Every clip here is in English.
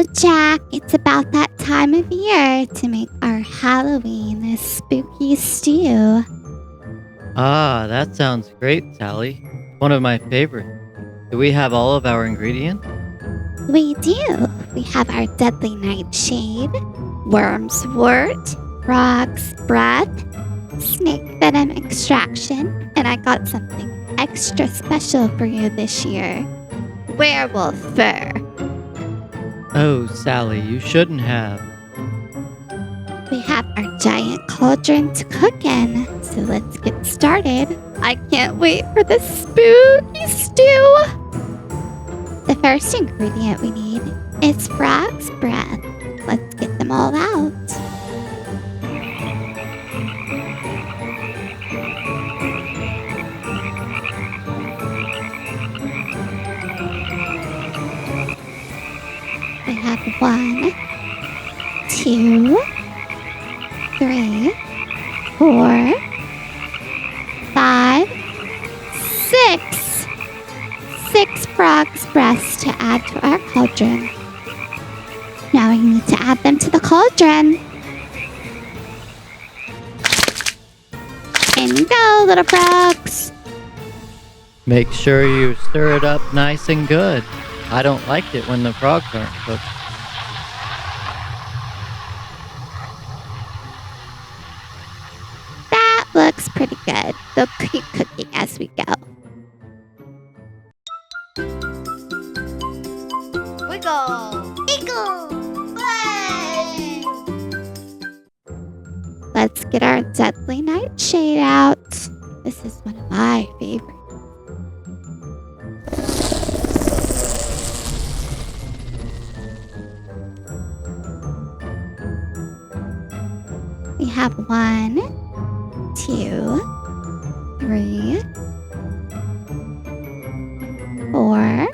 So, Jack, it's about that time of year to make our Halloween a spooky stew. Ah, that sounds great, Sally. One of my favorites. Do we have all of our ingredients? We do. We have our deadly nightshade, worm's wort, frog's breath, snake venom extraction, and I got something extra special for you this year. Werewolf fur. Oh, Sally, you shouldn't have. We have our giant cauldron to cook in, so let's get started. I can't wait for the spooky stew! The first ingredient we need is frog's breath. Let's get them all out. We have 1, 2, 3, 4, 5, 6. 6 frog's breaths to add to our cauldron. Now we need to add them to the cauldron. In you go, little frogs. Make sure you stir it up nice and good. I don't like it when the frogs aren't cooked. That looks pretty good. They'll keep cooking as we go. Wiggle! Giggle! Play! Let's get our deadly nightshade out. This is one of my favorites. We have 1, 2, 3, 4,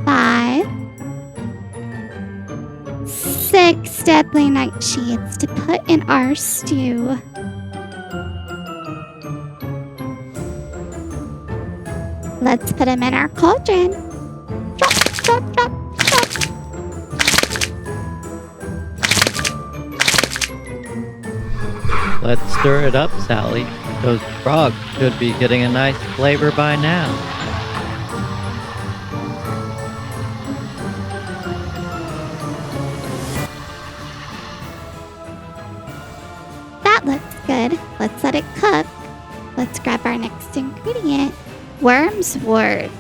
5, 6 deadly nightshades to put in our stew. Let's put them in our cauldron. Chop, chop, chop, chop. Let's stir it up, Sally. Those frogs should be getting a nice flavor by now. That looks good. Let's let it cook. Let's grab our next ingredient. Worm's wort.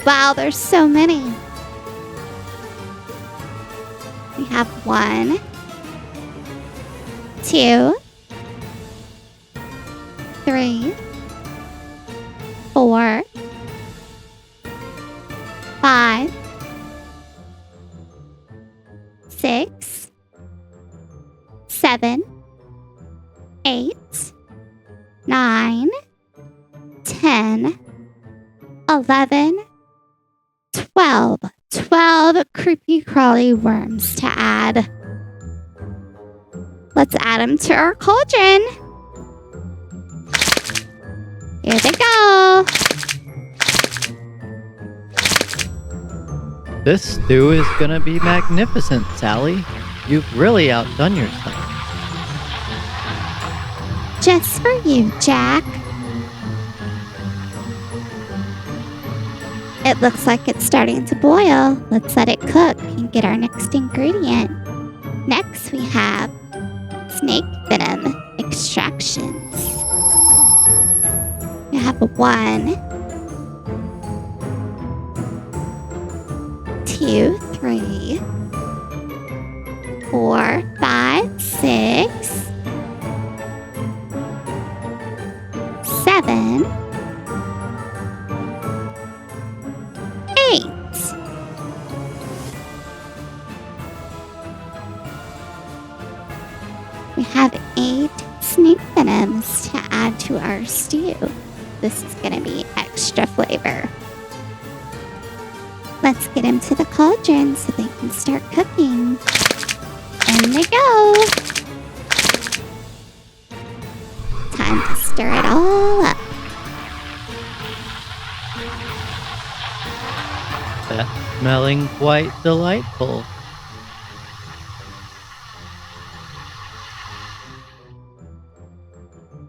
Wow, there's so many. We have 1, 2, 3, 4, 5, 6, 7, 8, 9, 10, 11, 12. 12 creepy crawly worms to add. Let's add them to our cauldron. Here they go. This stew is gonna be magnificent, Sally. You've really outdone yourself. Just for you, Jack. It looks like it's starting to boil. Let's let it cook and get our next ingredient. Next, we have snake venom extractions. We have 1, 2, 3, 4, 5, 6, 7, 8. We have 8 snake venoms to add to our stew. This is going to be extra flavor. Let's get them to the cauldron so they can start cooking. In they go. Time to stir it all up. That's smelling quite delightful.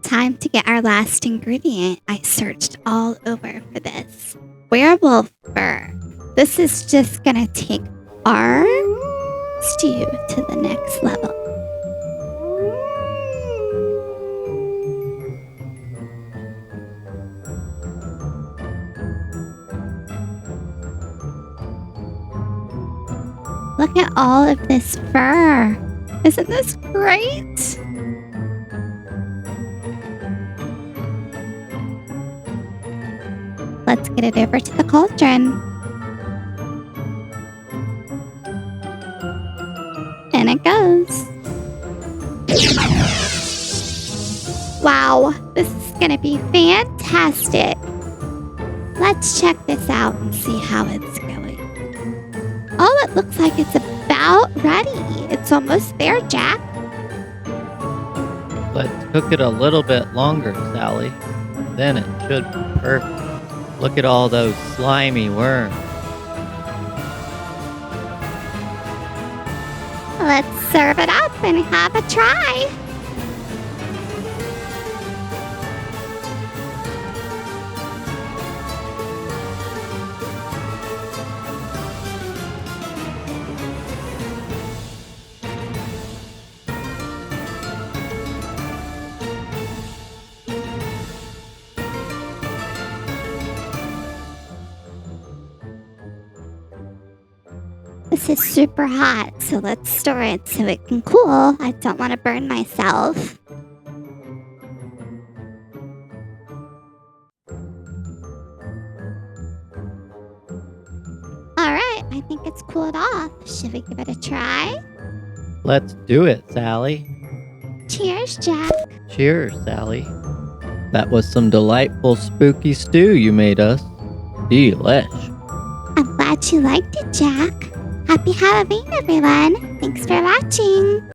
Time to get our last ingredient. I searched all over for this. Werewolf Fur. This is just gonna take our stew to the next level. Look at all of this fur. Isn't this great? Let's get it over to the cauldron. And it goes. Wow, this is gonna be fantastic. Let's check this out and see how it's going. Oh, it looks like it's about ready. It's almost there, Jack. Let's cook it a little bit longer, Sally. Then it should be perfect. Look at all those slimy worms. Let's serve it up and have a try. This is super hot, so let's store it so it can cool. I don't want to burn myself. Alright, I think it's cooled off. Should we give it a try? Let's do it, Sally. Cheers, Jack. Cheers, Sally. That was some delightful spooky stew you made us. Delish. I'm glad you liked it, Jack. Happy Halloween, everyone. Thanks for watching.